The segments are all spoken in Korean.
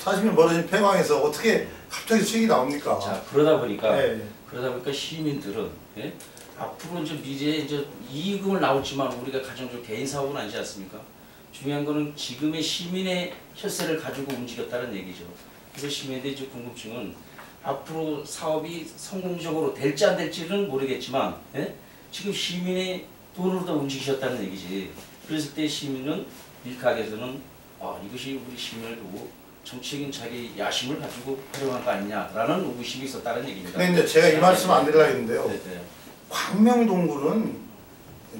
40년 벌어진 폐광에서 어떻게 갑자기 수익이 나옵니까? 자, 그러다 보니까 네. 시민들은 예? 앞으로 이제 미래에 이제 이익금을 나올지만 우리가 가정적 개인 사업은 아니지 않습니까? 중요한 거는 지금의 시민의 혈세를 가지고 움직였다는 얘기죠. 그래서 시민들의 이제 궁금증은 앞으로 사업이 성공적으로 될지 안 될지는 모르겠지만 예? 지금 시민의 돈으로 다 움직이셨다는 얘기지. 그랬을 때 시민은 일각에서는 이것이 우리 시민을 두고 정치적인 자기 야심을 가지고 활용한 거 아니냐라는 의심이 있었다는 얘기입니다. 근데 이제 제가 이 말씀 안 드리려고 했는데요. 네네. 광명동굴은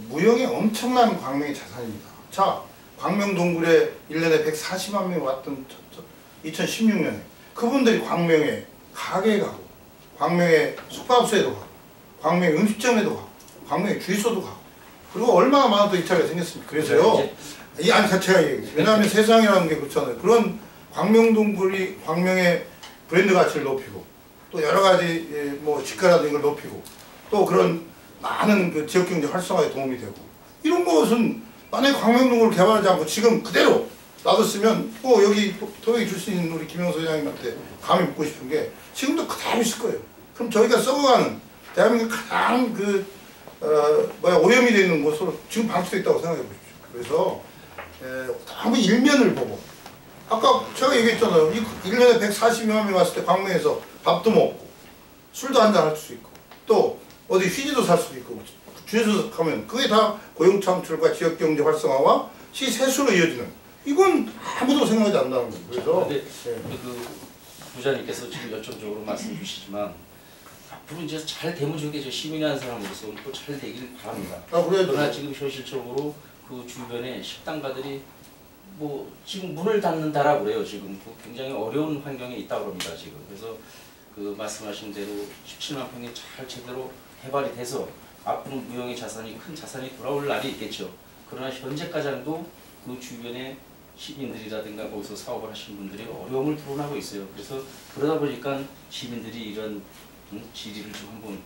무형의 엄청난 광명의 자산입니다. 자, 광명동굴에 1년에 140만 명이 왔던 2016년에 그분들이 광명에 가게에 가고 광명에 숙박업소에도 가고 광명에 음식점에도 가고 광명에 주유소도 가고 그리고 얼마나 많은 또 이차가 생겼습니까? 그래서요. 제가 얘기해요. 왜냐하면 세상이라는 게 그렇잖아요. 그런 광명동굴이 광명의 브랜드 가치를 높이고 또 여러 가지 뭐 집가라든지 걸 높이고 또 그런 많은 그 지역경제 활성화에 도움이 되고 이런 것은 만약에 광명동굴을 개발하지 않고 지금 그대로 놔뒀으면 여기 토백이 줄 수 있는 우리 김영수 회장님한테 감히 묻고 싶은 게 지금도 그대로 있을 거예요. 그럼 저희가 썩어가는 대한민국 가장 오염이 되어 있는 곳으로 지금 방치되어 있다고 생각해 보십시오. 그래서 한번 일면을 보고 아까 제가 얘기했잖아요. 1년에 140만 명이 왔을 때 광명에서 밥도 먹고 술도 한잔 할 수 있고 또 어디 휴지도 살 수도 있고 주유소 가면 그게 다 고용창출과 지역경제 활성화와 시세수로 이어지는 이건 아무도 생각하지 않는다는 거예요. 그래서 근데 우리 그 부장님께서 지금 열정적으로 말씀 주시지만 앞으로 이제 잘 대무지게 시민이 한 사람으로서 또 잘 되길 바랍니다. 그러나 지금 현실적으로 그 주변에 식당가들이 뭐 지금 문을 닫는다라고 그래요. 지금 굉장히 어려운 환경에 있다고 합니다. 지금 그래서 그 말씀하신 대로 17만 평이 잘 제대로 개발이 돼서 앞으로 무형의 자산이 큰 자산이 돌아올 날이 있겠죠. 그러나 현재 가장도 그 주변에 시민들이라든가 거기서 사업을 하시는 분들이 어려움을 토론하고 있어요. 그래서 그러다 보니까 시민들이 이런 질의를 좀 한번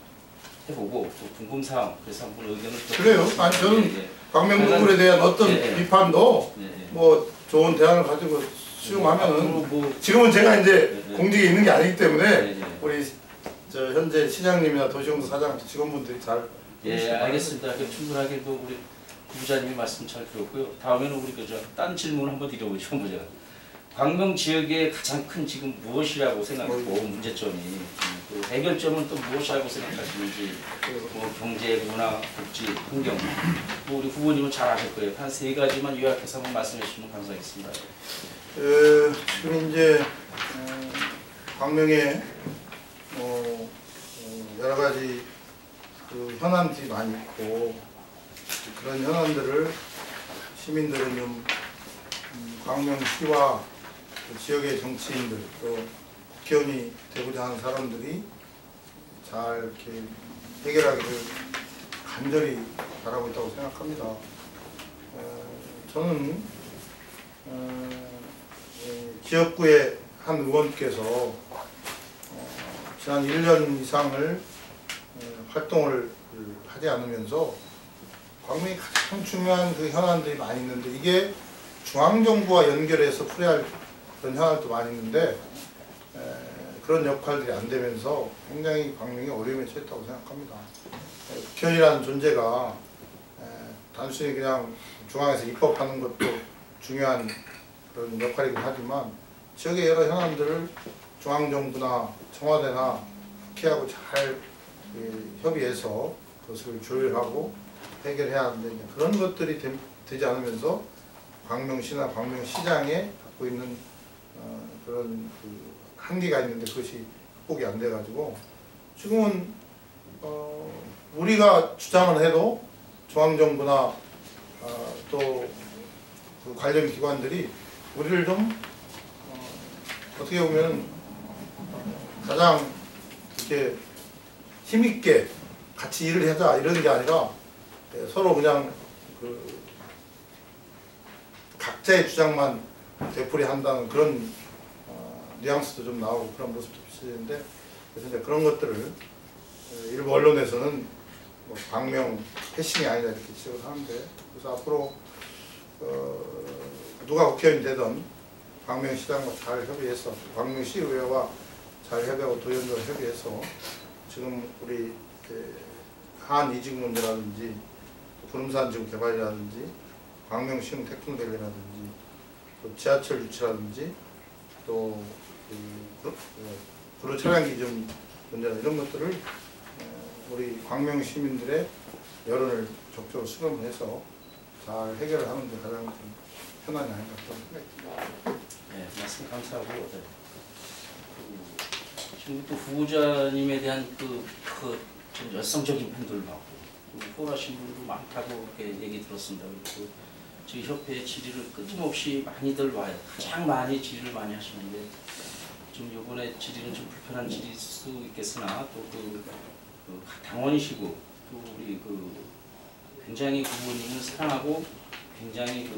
해보고 또 궁금사항 그래서 한번 의견을 그래요. 아니 저는 광명동굴에 대한 어떤 비판도 뭐 좋은 대안을 가지고 수용하면은 지금은 제가 이제 공직에 있는 게 아니기 때문에 우리 현재 시장님이나 도시공사 사장 직원분들이 잘 알겠습니다. 충분하게 또 우리 부장님이 말씀 잘 들었고요. 다음에는 우리 딴 질문 한번 드려보죠. 제가 광명 지역의 가장 큰 지금 무엇이라고 생각하고 문제점이 또 해결점은 또 무엇이라고 생각하시는지 뭐 경제, 문화, 복지, 환경 또 우리 후보님은 잘 아실 거예요. 한 3가지만 요약해서 한번 말씀해 주시면 감사하겠습니다. 지금 이제 광명에 여러 가지 그 현안들이 많이 있고 그런 현안들을 시민들은 좀 광명시와 그 지역의 정치인들 또 국회의원이 되고자 하는 사람들이 잘 이렇게 해결하기를 간절히 바라고 있다고 생각합니다. 저는 지역구의 한 의원께서 지난 1년 이상을 활동을 하지 않으면서 광명이 가장 중요한 그 현안들이 많이 있는데 이게 중앙정부와 연결해서 풀어야 할 그런 현안도 많이 있는데 그런 역할들이 안 되면서 굉장히 광명이 어려움에 처했다고 생각합니다. 국회의원이라는 존재가 단순히 그냥 중앙에서 입법하는 것도 중요한 그런 역할이긴 하지만 지역의 여러 현안들을 중앙정부나 청와대나 국회하고 잘 협의해서 그것을 조율하고 해결해야 하는데 그런 것들이 되지 않으면서 광명시나 광명시장에 갖고 있는 그런 그 한계가 있는데 그것이 극복이 안 돼가지고 지금은 우리가 주장을 해도 중앙정부나 또 그 관련 기관들이 우리를 좀 어떻게 보면 가장 이렇게 힘있게 같이 일을 하자 이런 게 아니라 서로 그냥 그 각자의 주장만 되풀이한다는 그런 뉘앙스도 좀 나오고 그런 모습도 비춰지는데 그래서 이제 그런 것들을 일부 언론에서는 뭐 광명 패싱이 아니다 이렇게 지적을 하는데 그래서 앞으로 누가 국회의원이 되든 광명시장과 잘 협의해서 광명시의회와 잘 협의하고 도연과 협의해서 지금 우리 한 이직 문제라든지 구름산 지구 개발이라든지 광명시흥 태풍대교라든지 또 지하철 유치라든지 또 도로 차량 기준 문제나 이런 것들을 우리 광명 시민들의 여론을 적극적으로 수렴을 해서 잘 해결을 하는 게 가장 좀 편안이 아닌가 그런 생각이 듭니다. 네, 말씀 감사하고 지금 또 후보자님에 대한 좀 열성적인 분들 많고 후원하신 분도 많다고 이렇게 얘기 들었습니다. 그리고 저희 협회 질의를 끊임없이 많이들 와요. 가장 많이 질의를 많이 하시는데 좀 이번에 질의는 좀 불편한 질의일 수 있겠으나 또 당원이시고 또 우리 굉장히 부모님을 사랑하고 굉장히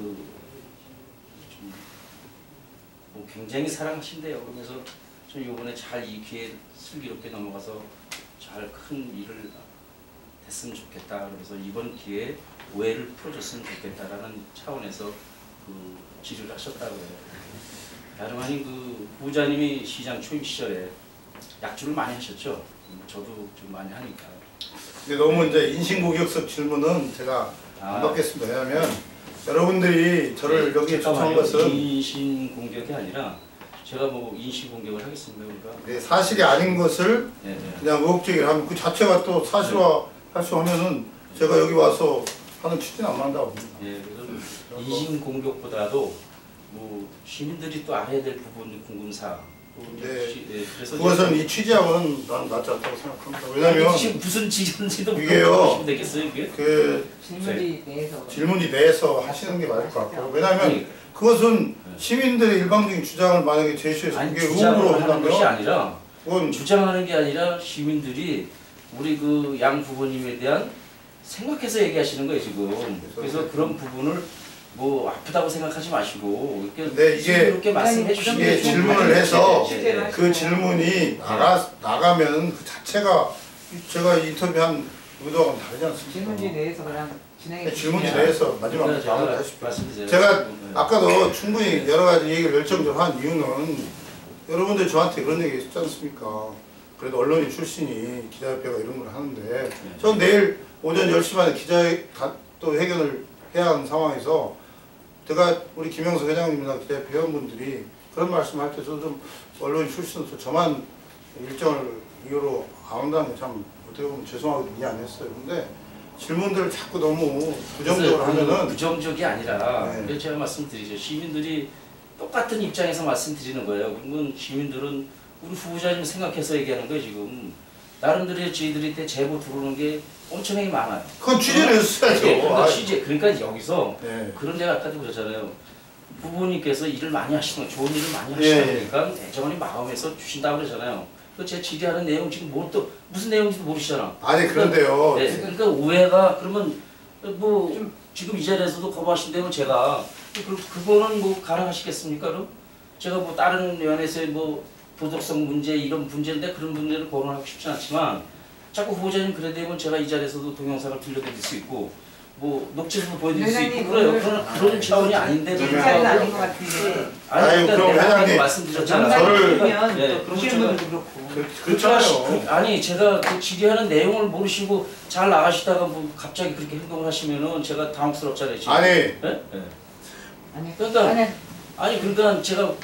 굉장히 사랑하신대요. 그러면서 좀 이번에 잘 이 기회 슬기롭게 넘어가서 잘 큰 일을 했으면 좋겠다. 그래서 이번 기회에 오해를 풀어줬으면 좋겠다라는 차원에서 질의를 하셨다고 해요. 다름 아닌 후보자님이 시장 초임 시절에 약주를 많이 하셨죠. 저도 좀 많이 하니까. 근데 너무 이제 인신공격성 질문은 제가 안 받겠습니다. 왜냐하면 여러분들이 저를 여기에 초청한 것은 인신공격이 아니라 제가 뭐 인신공격을 하겠습니다. 그러니까 네, 사실이 아닌 것을 그냥 의혹제기를 하면 그 자체가 또 사실화할 수 하면은 제가 여기 와서 하는 취지는 안 맞는다고 봅니다. 예, 그래서 인신공격보다도 뭐 시민들이 또 알아야 될 부분 궁금사. 그래서 그것은 이 취지하고는 난 맞지 않다고 생각합니다. 왜냐하면 지금 무슨 질문인지도 이게요. 되겠어요, 이게? 질문이 내에서 하시는 게 맞을 것 같고요. 왜냐하면 그것은 시민들의 일방적인 주장을 만약에 제시해서 그게 의혹으로 하는 것이 아니라 그건 주장하는 게 아니라 시민들이 우리 양 후보님에 대한 생각해서 얘기하시는 거예요 지금. 그래서 그런 부분을 뭐 아프다고 생각하지 마시고 이렇게 말씀해 주시면 이게 질문을 해서 그 질문이 나가면 그 자체가 제가 인터뷰한 의도하고는 다르지 않습니까? 질문지 내에서 그냥 진행해 질문지 내에서 마지막으로 말씀드려요. 제가 아까도 충분히 여러 가지 얘기를 열정적으로 한 이유는 여러분들 저한테 그런 얘기 했지 않습니까? 그래도 언론인 출신이 기자협회가 이런 걸 하는데 전 내일 오전 10시 반에 또 회견을 해야 하는 상황에서 제가 우리 김영석 회장님이나 기자협회 회원분들이 그런 말씀을 할 때 저도 좀 언론인 출신으로서 저만 일정을 이유로 안 온다는 게 참 어떻게 보면 죄송하고 이해 안 했어요. 근데 질문들을 자꾸 너무 부정적으로 하면은 부정적이 아니라 제가 말씀드리죠. 시민들이 똑같은 입장에서 말씀드리는 거예요. 그러면 시민들은 우리 후보자님 생각해서 얘기하는 거예요 지금. 나름대로 저희들이 때 제보 들어오는 게 엄청나게 많아요. 그건 취재를 했어야죠. 그러니까 여기서 그런 데가 아까도 그러잖아요. 부모님께서 일을 많이 하시는 거, 좋은 일을 많이 하시다 보니까 애정원이 마음에서 주신다고 그러잖아요. 제 질의하는 내용 지금 무슨 내용인지도 모르시잖아. 아니 그런데요. 그러니까 오해가 그러면 뭐 지금 이 자리에서도 거부하신다면 제가 그거는 뭐 가능하시겠습니까? 그럼 제가 뭐 다른 면에서 뭐 도덕성 문제 이런 문제인데 그런 문제를 거론하고 싶지 않지만 자꾸 후보자님 그래 되면 제가 이 자리에서도 동영상을 들려드릴 수 있고 뭐 녹취도 보여드릴 수 있고 그래요. 그런 차원이 아닌데 일자리는 아닌 것 같은데. 아니 그럼 회장님 말씀드렸잖아요. 저를 보시는 분도 그렇고. 그렇잖아요. 아니 제가 그 질의하는 내용을 모르시고 잘 나가시다가 뭐 갑자기 그렇게 행동을 하시면은 제가 당혹스럽잖아요. 지금. 그러니까 제가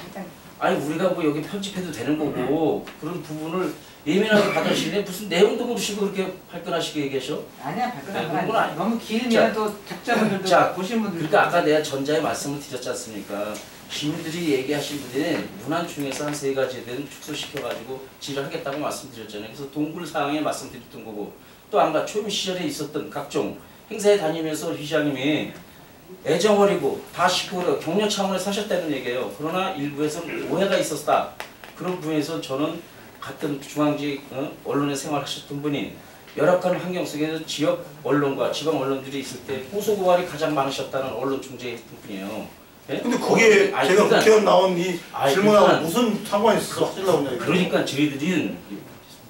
우리가 뭐 여기 편집해도 되는 거고 그런 부분을 예민하게 받아주시는데 무슨 내용도 모르시고 그렇게 발끈하시게 얘기하셔? 아니야 발끈한 건 아니야. 너무 길면 또 독자분들도 보신 분들. 그러니까 아까 내가 전자에 말씀을 드렸지 않습니까? 시민들이 얘기하신 분들이 문안 중에서 한 3가지에 대한 축소시켜가지고 질의하겠다고 말씀드렸잖아요. 그래서 동굴사항에 말씀드렸던 거고 또 아까 초임 시절에 있었던 각종 행사에 다니면서 시장님이 애정어리고 다 시키고 격려 차원에서 하셨다는 얘기예요. 그러나 일부에서는 오해가 있었다. 그런 부분에서 저는 같은 중앙지 언론에 생활하셨던 분이 열악한 환경 속에서 지역 언론과 지방 언론들이 있을 때 고소고발이 가장 많으셨다는 언론 중재했던 분이에요. 근데 그게 제가 국회의원 나온 이 질문하고 무슨 상관이 있어? 그러니까 저희들이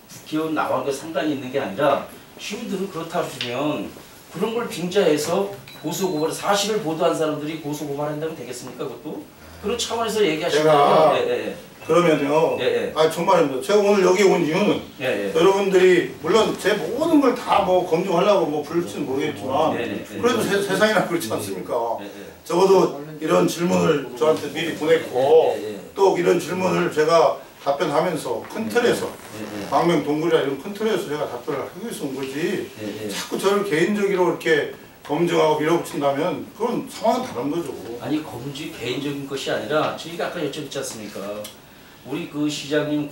국회의원 나온 게 상관이 있는 게 아니라 시민들은 그렇다고 하시면 그런 걸 빙자해서 고소고발 사실을 보도한 사람들이 고소고발한다면 되겠습니까? 그것도 그런 차원에서 얘기하시는 제가 거예요. 예, 예. 그러면요. 예, 예. 아 정말입니다. 제가 오늘 여기 온 이유는 예, 예. 여러분들이 물론 제 모든 걸 다 뭐 검증하려고 뭐 부를지는 모르겠지만 네, 네, 네. 그래도 세상이나 그렇지 않습니까? 예, 예. 적어도 이런 질문을 저한테 미리 보냈고 예, 예. 또 이런 질문을 제가 답변하면서 큰 틀에서 예, 예. 광명 동굴이나 이런 큰 틀에서 제가 답변을 하기 위해서 온 거지 예, 예. 자꾸 저를 개인적으로 이렇게 검증하고 밀어붙인다면 그건 상황은 다른 거죠. 아니 검증 개인적인 것이 아니라 저희가 아까 여쭤봤지 않습니까? 우리 그 시장님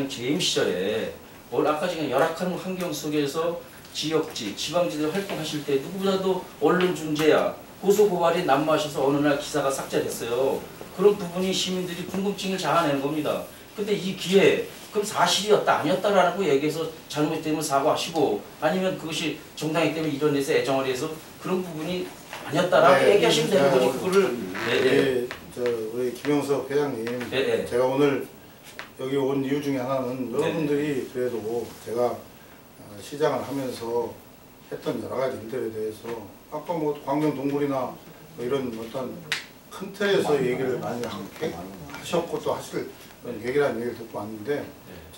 재임 시절에 아까 지금 열악한 환경 속에서 지역지, 지방지대 활동하실 때 누구보다도 언론 중재야 고소 고발이 난무하셔서 어느 날 기사가 삭제됐어요. 그런 부분이 시민들이 궁금증을 자아내는 겁니다. 근데 이 기회에 그럼 사실이었다 아니었다라는 거 얘기해서 잘못되면 사과하시고 아니면 그것이 정당이기 때문에 이뤄내서 애정을 해서 그런 부분이 아니었다라고 네, 얘기하시면 되는 거지 그거를. 예, 저 우리 김영석 회장님, 예, 예. 제가 오늘 여기 온 이유 중에 하나는 여러분들이 그래도 제가 시장을 하면서 했던 여러 가지 일들에 대해서 아까 뭐 광명 동굴이나 뭐 이런 어떤 큰 틀에서 얘기를 많이 하셨고 또 하실 그런 얘기라는 얘기를 듣고 왔는데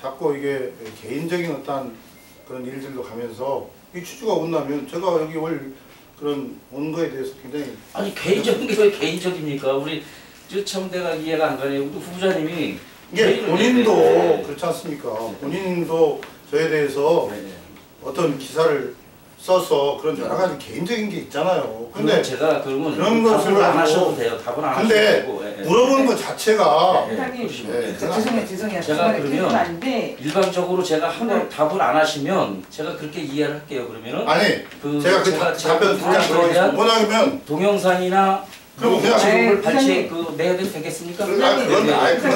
자꾸 이게 개인적인 어떤 그런 일들도 가면서 이 취지가 온다면 제가 여기 올 그런 온 거에 대해서 굉장히 아니 개인적인 게 왜 개인적입니까? 우리 참 내가 이해가 안 가네요. 우리 후보자님이 이게 본인도 네. 그렇지 않습니까? 본인도 저에 대해서 네. 어떤 기사를 써서 그런 여러 가지 개인적인 게 있잖아요. 근데 근데 제가 그러면 그런 것을 답을 안 가지고- 하셔도 돼요. 답은 안 하셔도 근데 되고. 예, 예. 물어보는 것 자체가 예, 예. 회장님, 예, 죄송해요. 제가 그 그러면 아닌데 일방적으로 제가 한번 답을 안 하시면 제가 그렇게 이해를 할게요. 그러면은 아니 그 제가 그 답변 그거에 듣지 대한 뭐냐면 동영상이나 그럼 그냥 지금을 발췌 회장님. 그 내야도 되겠습니까? 그건 아니, 그건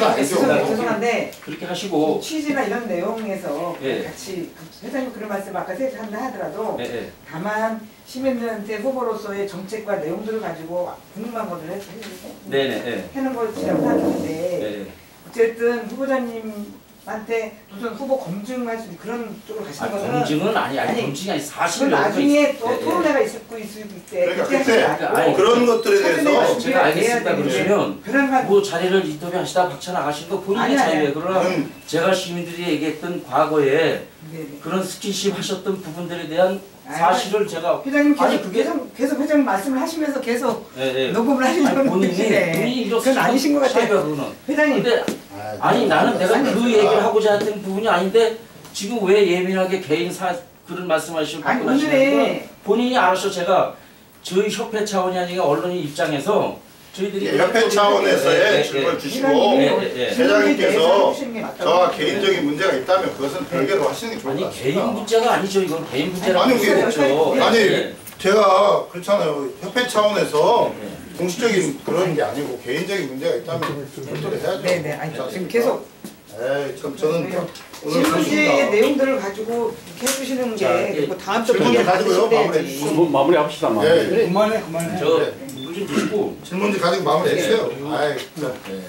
아니죠. 죄송한데 그렇게 하시고 취지나 이런 내용에서 예. 같이 회장님 그런 말씀 아까 한다 하더라도 예, 예. 다만 시민들한테 후보로서의 정책과 내용들을 가지고 궁금한 것을 해주세요. 네네. 예. 하는 것이라고 생각하는데 예, 예. 어쨌든 후보자님한테 무슨 후보 검증할 수 있는 그런 쪽으로 가시는 거는 검증은 아니 아니, 검증이 아니 그 사실을 나중에 또 예, 예. 토론회가 있을 때 그러니까 그때 그때 하지 말고 아니, 그런 것들에 대해서 제가 알겠습니다. 그러시면 그런 말 뭐 자리를 인터뷰하시다 박차 나가신 거 본인의 아니, 아니. 자유예요. 그러나 그건 제가 시민들이 얘기했던 과거에 네네. 그런 스킨십 하셨던 부분들에 대한 아니, 사실을 제가 회장님 계속, 아니, 그게- 계속 회장님 말씀을 하시면서 계속 예, 예. 녹음을 아니, 하시려는 본인이 분이시네. 이렇게 그건 아니신 것 같아요. 그거는. 회장님 근데 아니 나는 내가 아니, 그 얘기를 하고자 했던 부분이 아닌데 지금 왜 예민하게 개인 그런 말씀하시고 아니 답변하시는 오늘에 본인이 알아서 제가 저희 협회 차원이 아니라 언론인 입장에서 저희들이 예, 협회 차원에서의 질문을 주시고 회장님께서 저와 개인적인 문제가 있다면 그것은 별개로 하시는 게 좋을 것 아니 같습니다. 개인 문제가 아니죠. 이건 개인 문제라고 아니, 할 수가 우리- 없죠. 아니 예. 제가 그렇잖아요. 협회 차원에서 예. 공식적인 그런 게 아니고 개인적인 문제가 있다면 별도로 해야죠. 네네 아니 그렇지 지금 않습니까? 계속 에이 참 저는 오늘 질문지의 그렇습니다. 내용들을 가지고 이렇게 해주시는 자, 게 예. 그리고 다음 주 질문지 가지고요, 마무리해 뭐 마무리합시다. 마무리. 예, 그만해 저 네. 물 좀 드시고 질문지 가지고 마무리해 주세요. 그리고- 아이 진짜. 예.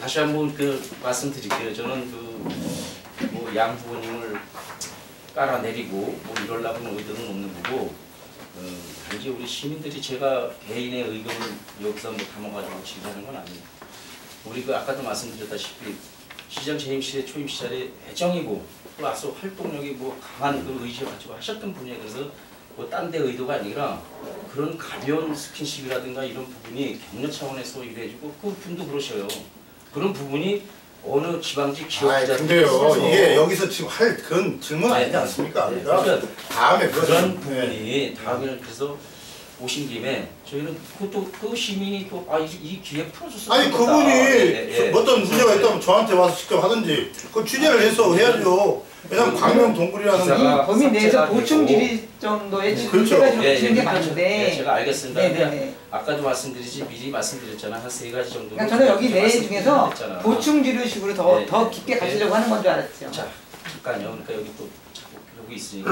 다시 한번 그 말씀드릴게요. 저는 뭐 양 후보님을 깔아내리고 뭐 이러려고는 의도는 없는 거고 단지 우리 시민들이 제가 개인의 의견을 여기서 뭐 담아가지고 지지하는 건 아니에요. 우리 그 아까도 말씀드렸다시피 시장 재임 시대 초임 시절에 애정이고 또 와서 활동력이 뭐 강한 그 의지를 가지고 하셨던 분이에요. 그래서 뭐 딴 데 의도가 아니라 그런 가벼운 스킨십이라든가 이런 부분이 격려 차원에서 일해주고 그 분도 그러셔요. 그런 부분이 어느 지방직 아이 기업자 근데요 이게 여기서 지금 할 그런 질문 아니지 네. 않습니까? 네. 그러니까 그러니까 다음에 그런 그것은- 부분이 다음에는 그래서 오신 김에 저희는 그것도 그 시민이 이 기회 풀어줬으면 아니 좋겠다. 그분이 예, 예. 어떤 문제가 있다면 저한테 와서 직접 하든지 그 취재를 해서 해야죠. 왜냐면 광명 동굴이라는 기사가 이 범위 내에서 삭제가 보충 되고. 질의 정도의 그렇죠. 질문을 가지고 예, 주는 게 그러니까 맞는데 예, 제가 알겠습니다. 네네네. 근데 아까도 말씀드리지 미리 말씀드렸잖아. 한 3가지 정도. 그러니까 저는 여기 내용 중에서 보충 질의식으로 네, 더 네. 깊게 가시려고 하는 건 줄 알았죠. 자, 잠깐요. 그러니까 여기 또 자꾸 여기 있으니까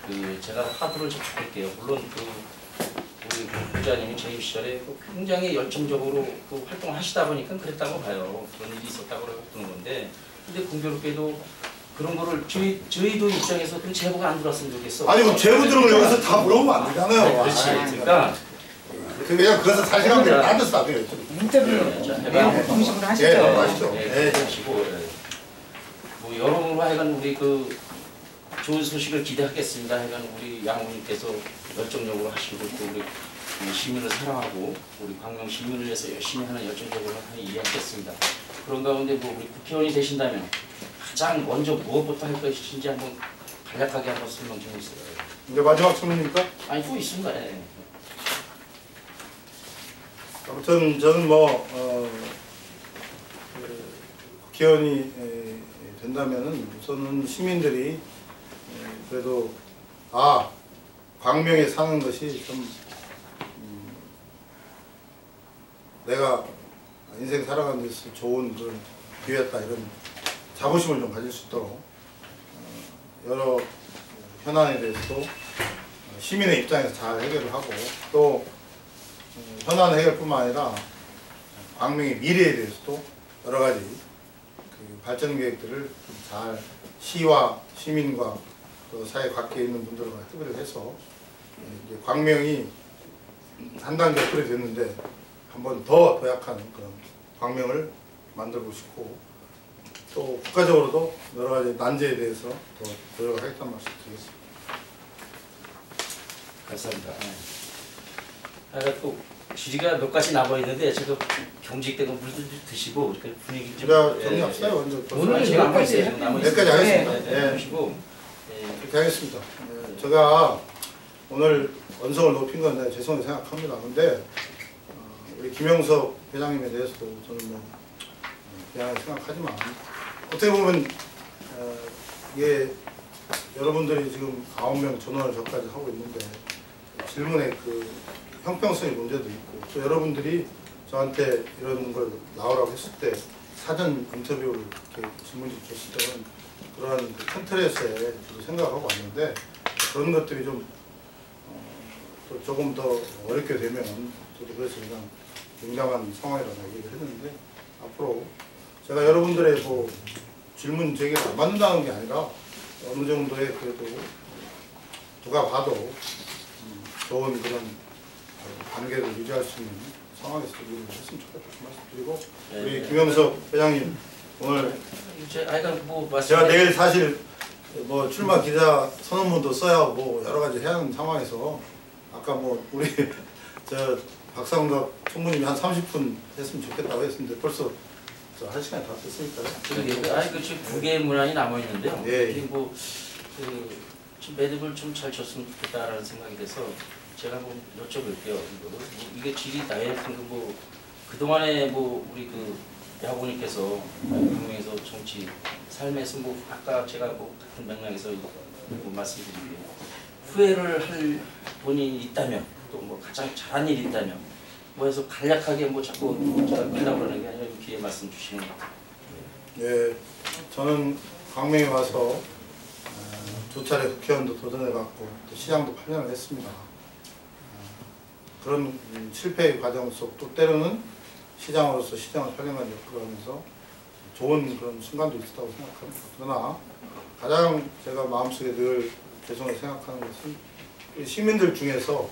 그 제가 하부를 좀 줄게요. 물론 우리 부자님이 재임 시절에 굉장히 열정적으로 그 활동하시다 보니까 그랬다고 봐요. 그런 일이 있었다고 그러는 건데, 근데 공교롭게도 그런 거를 저희도 입장에서 그 제보가 안 들어왔으면 좋겠어. 아니 그 제보 들은 걸 여기서 다 물어보면 안 되잖아요. 아니, 그렇지. 아이, 그러니까 왜냐면 그것은 사실관계를 따져서 나중에 인터뷰 자, 내용 중심으로 하시죠. 예, 넘어가시죠. 네, 하시고 뭐 여러모로 하여간 우리 그 좋은 소식을 기대하겠습니다. 하여간 우리 양호님께서 열정적으로 하시고 또 우리 시민을 사랑하고 우리 광명 시민을 위해서 열심히 하는 열정적으로 하는 이해하겠습니다. 그런 가운데 뭐 우리 국회의원이 되신다면 가장 먼저 무엇부터 할 것인지 한번 간략하게 한번 설명 좀 해주세요. 이제 마지막 질문입니까? 아니 또 있습니다. 예. 아무튼 저는 뭐 국회의원이 된다면은 우선은 시민들이 그래도 광명에 사는 것이 좀 내가 인생 살아가는 데서 좋은 그런 기회였다 이런 자부심을 좀 가질 수 있도록 여러 현안에 대해서도 시민의 입장에서 잘 해결을 하고 또 현안 해결뿐만 아니라 광명의 미래에 대해서도 여러 가지 그 발전 계획들을 잘 시와 시민과 또 사회 각계에 있는 분들과 협의를 해서 이제 광명이 한 단계 업그레이드 됐는데 한 번 더 도약한 그런 광명을 만들고 싶고 또 국가적으로도 여러 가지 난제에 대해서 더 노력을 하겠다는 말씀 드리겠습니다. 감사합니다. 또 질의가 몇 가지 남아 있는데 제가 경직되고 물도 드시고 이렇게 분위기 좀 제가 정리합시다. 먼저 오늘 제가 남아 있어요. 지금 남아 몇 가지 하겠습니다. 네. 예. 보시고 그렇게 하겠습니다. 제가 오늘 언성을 높인 건 내가 죄송하게 생각합니다. 근데 우리 김영석 회장님에 대해서도 저는 뭐 미안하게 생각하지만 어떻게 보면 이게 여러분들이 지금 9명 전원을 저까지 하고 있는데 질문의 그 형평성의 문제도 있고 또 여러분들이 저한테 이런 걸 나오라고 했을 때 사전 인터뷰를 이렇게 질문을 줬을 때는 그러한 큰 틀에서의 저도 생각하고 왔는데 그런 것들이 좀 또 조금 더 어렵게 되면 저도 그래서 그냥 민감한 상황이라고 얘기를 했는데 앞으로 제가 여러분들의 뭐 질문 제기가 안 받는다는 게 아니라 어느 정도의 그래도 누가 봐도 좋은 그런 관계를 유지할 수 있는 상황에서 일을 했으면 좋겠다는 말씀드리고 우리 김영석 회장님 오늘 제가 내일 사실 뭐 출마 기자 선언문도 써야 하고 여러 가지 해야 하는 상황에서 아까 뭐 우리 저 박상갑 총무님이 한 30분 했으면 좋겠다고 했는데 벌써 저 1시간이 다 됐으니까요. 지금 두 개의 문안이 남아 있는데요. 예. 그리고 좀 매듭을 좀 잘 쳤으면 좋겠다라는 생각이 돼서 제가 한번 여쭤볼게요. 이게 질이 다이렉트 뭐 그동안에 뭐 우리 그 야구님께서 광명에서 정치 삶에서 뭐 아까 제가 뭐 같은 맥락에서 뭐 말씀드릴게요. 후회를 할 본인이 있다면 또 뭐 가장 잘한 일이 있다면 뭐 해서 간략하게 뭐 자꾸 제가 끝나고 그러는 게 아니라 기회 말씀 주시는 것 같아요. 예, 저는 광명에 와서 두 차례 국회의원도 도전해봤고 또 시장도 8년을 했습니다. 그런 실패의 과정 속 또 때로는 시장으로서 시장을 8년간 이끌어가면서 좋은 그런 순간도 있었다고 생각합니다. 그러나 가장 제가 마음속에 늘 죄송하게 생각하는 것은 시민들 중에서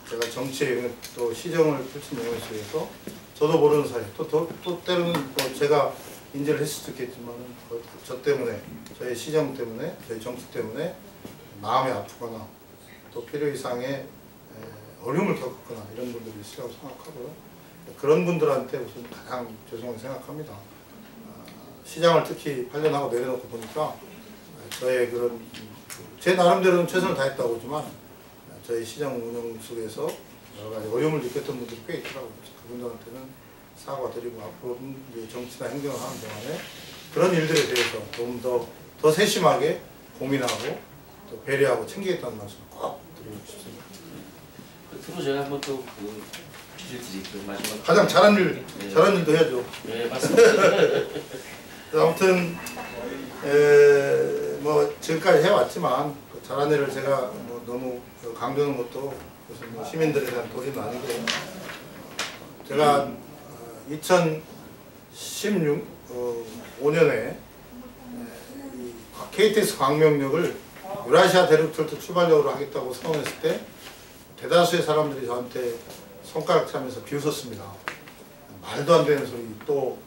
제가 정치의 영역 또 시정을 펼친 영역 속에서 저도 모르는 사이 또 때로는 뭐 제가 인지를 했을 수도 있겠지만 저 때문에 저의 시정 때문에 저희 정치 때문에 마음이 아프거나 또 필요 이상의 어려움을 겪었거나 이런 분들이 있으라고 생각하고요. 그런 분들한테 우선 가장 죄송하게 생각합니다. 시장을 특히 8년 하고 내려놓고 보니까 저의 그런 제 나름대로는 최선을 다했다고 하지만 저희 시장 운영 속에서 여러 가지 어려움을 느꼈던 분들이 꽤 있더라고요. 그분들한테는 사과드리고 앞으로는 정치나 행정을 하는 동안에 그런 일들에 대해서 좀 더 세심하게 고민하고 또 배려하고 챙기겠다는 말씀을 꼭 드리고 싶습니다. 끝으로 제가 한번 또 질의 드릴게요. 마지막 가장 잘한 일도 해야죠. 네, 맞습니다. 아무튼 뭐 지금까지 해왔지만 그 잘한 일을 제가 뭐 너무 강조하는 것도 무슨 뭐 시민들에 대한 도리는 아니고 제가 2015년에 KTX 광명역을 유라시아 대륙철도 출발역으로 하겠다고 선언했을 때 대다수의 사람들이 저한테 손가락 차면서 비웃었습니다. 말도 안 되는 소리, 또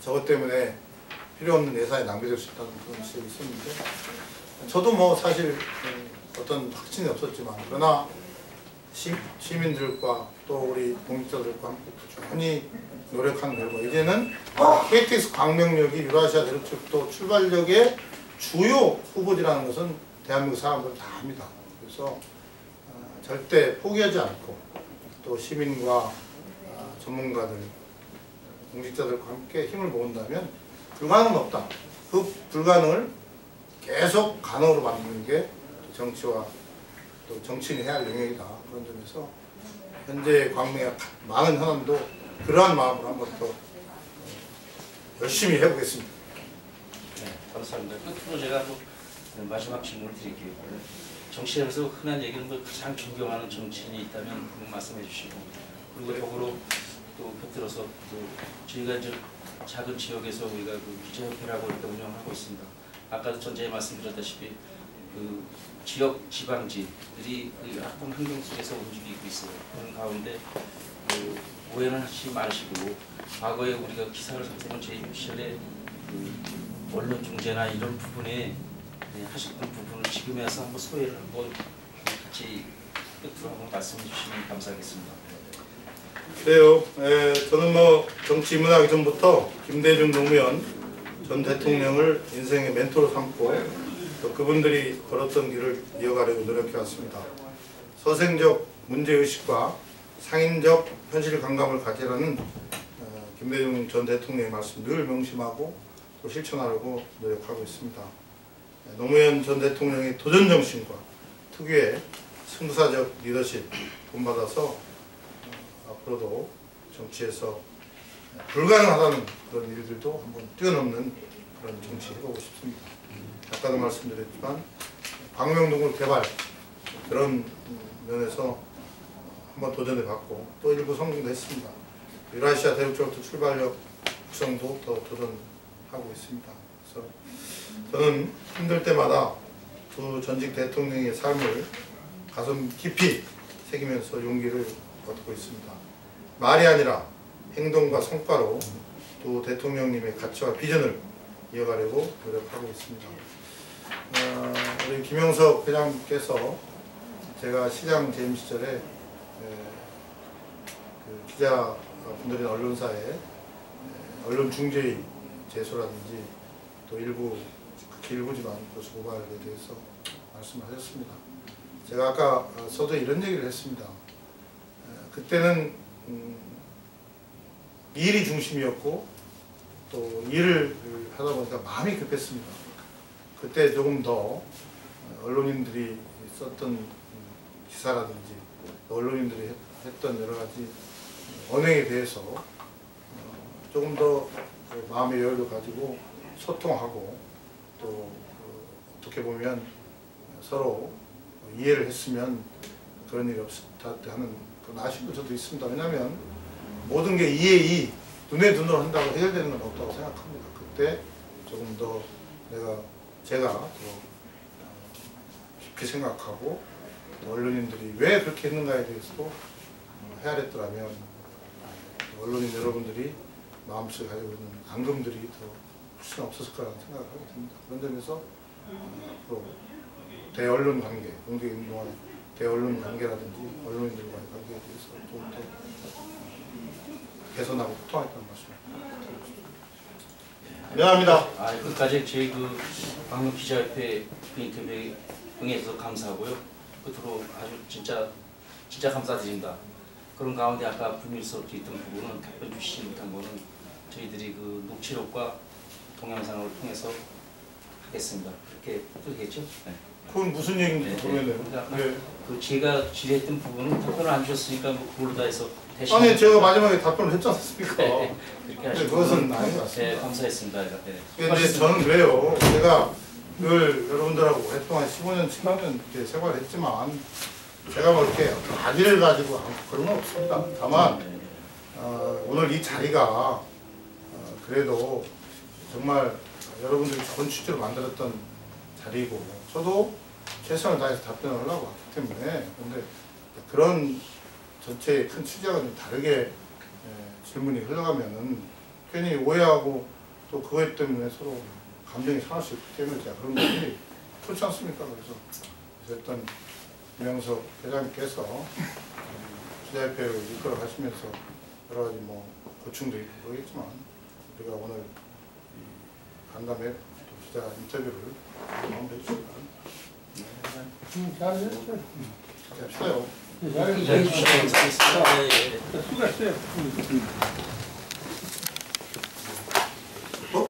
저것 때문에 필요 없는 예산이 낭비될 수 있다는 그런 지적이 있었는데, 저도 뭐 사실 어떤 확신이 없었지만, 그러나 시민들과 또 우리 공직자들과 함께 꾸준히 노력하는 결과 이제는 KTX 광명역이 유라시아 대륙철도 출발역의 주요 후보지라는 것은 대한민국 사람들 다 압니다. 그래서 절대 포기하지 않고 또 시민과 전문가들, 공직자들과 함께 힘을 모은다면 불가능은 없다. 그 불가능을 계속 가능으로 만드는 게 정치와 또 정치인이 해야 할 영역이다. 그런 점에서 현재 광명의 많은 현안도 그러한 마음으로 한 번 더 열심히 해보겠습니다. 네, 감사합니다. 끝으로 제가 또 마지막 질문을 드릴게요. 정치하면서 흔한 얘기는 뭐 가장 존경하는 정치인이 있다면 한번 말씀해 주시고, 그리고 더불어 또 곁들여서 또 저희가 이제 작은 지역에서 우리가 그 기자협회라고 이렇게 운영하고 있습니다. 아까도 전제에 말씀드렸다시피 그 지역 지방지들이 그 약간 환경 속에서 움직이고 있어요. 그런 가운데 그 오해는 하지 마시고, 과거에 우리가 기사를 살펴본 제2시절에 그 언론 중재나 이런 부분에 하셨던 부분을 지금에 와서 한번 소회를 한번 같이 끝으로 한번 말씀해 주시면 감사하겠습니다. 그래요. 저는 뭐 정치 입문하기 전부터 김대중 노무현 전 대통령을 인생의 멘토로 삼고 또 그분들이 걸었던 길을 이어가려고 노력해왔습니다. 서생적 문제의식과 상인적 현실 감각을 가지라는 김대중 전 대통령의 말씀 늘 명심하고 또 실천하려고 노력하고 있습니다. 노무현 전 대통령의 도전정신과 특유의 승부사적 리더십 본받아서 앞으로도 정치에서 불가능하다는 그런 일들도 한번 뛰어넘는 그런 정치 해보고 싶습니다. 아까도 말씀드렸지만 광명동굴 개발 그런 면에서 한번 도전해봤고 또 일부 성공도 했습니다. 유라시아 대륙철도 출발역 구성도 더 도전하고 있습니다. 그래서 저는 힘들 때마다 두 전직 대통령의 삶을 가슴 깊이 새기면서 용기를 얻고 있습니다. 말이 아니라 행동과 성과로 두 대통령님의 가치와 비전을 이어가려고 노력하고 있습니다. 우리 김영석 회장께서 제가 시장 재임 시절에 그 기자분들이나 언론사에 언론 중재의 제소라든지 또 일부 극히 일부지만 고소 고발에 대해서 말씀하셨습니다. 제가 아까 서두에 이런 얘기를 했습니다. 그때는 일이 중심이었고 또 일을 하다 보니까 마음이 급했습니다. 그때 조금 더 언론인들이 썼던 기사라든지 언론인들이 했던 여러 가지 언행에 대해서 조금 더 마음의 여유를 가지고 소통하고 또 어떻게 보면 서로 이해를 했으면 그런 일이 없었다 하는 그런 아쉬움도 저도 있습니다. 왜냐하면 모든 게 이에 눈에 눈으로 한다고 해결되는 건 없다고 생각합니다. 그때 조금 더 제가 더 깊이 생각하고 언론인들이 왜 그렇게 했는가에 대해서도 헤아렸더라면 언론인 여러분들이 마음속에 가지고 있는 앙금들이 더 훨씬 없었을 거라는 생각을 하게 됩니다. 그런 점에서 또 대언론 관계, 공개운동의 대언론 관계라든지 언론인들과의 관계에 대해서 좀 더 개선하고 소통하겠다는 말씀을 드리고 싶습니다. 미안합니다. 끝까지 저희 그 광명 기자협회 그 인터뷰에 응해주셔서 감사하고요. 끝으로 아주 진짜 감사드립니다. 그런 가운데 아까 불밀스럽게 있던 부분은 답변 주시지 못한 거는 저희들이 그 녹취록과 동영상을 통해서 하겠습니다. 그렇게 되겠죠? 네. 그건 무슨 얘기인지 모르겠네요. 그러니까 네. 그 제가 질의했던 부분은 답변을 안 주셨으니까 뭐 그걸로 다 해서 대신 아니 제가 마지막에 답변을 했지 않습니까? 네, 그렇게 하시고 그것은 아닌 것 같습니다. 네, 감사했습니다. 네. 근데 저는 왜요? 제가 늘 여러분들하고 오랫동안 15년, 17년 이렇게 생활했지만 제가 뭐 이렇게 악의를 가지고 그런 건 없습니다. 다만 오늘 이 자리가 그래도 정말 여러분들이 좋은 취지로 만들었던 자리고 저도 최선을 다해서 답변을 하려고 왔기 때문에 근데 그런 전체의 큰 취지가 좀 다르게 질문이 흘러가면은 괜히 오해하고 또 그것 때문에 서로 감정이 상할 수 있기 때문에 제가 그런 것이 그렇지 않습니까? 그래서 어쨌든 김영석 회장님께서 투자협회를 이끌어 가시면서 여러 가지 뭐 고충도 있고 그러겠지만 우리가 오늘 이 간담회 또 기자 인터뷰를 마음대로 해주시기 바랍니다. 잘했어요. 합시다요. 기자님, 수고하셨습니다. 수고했어요.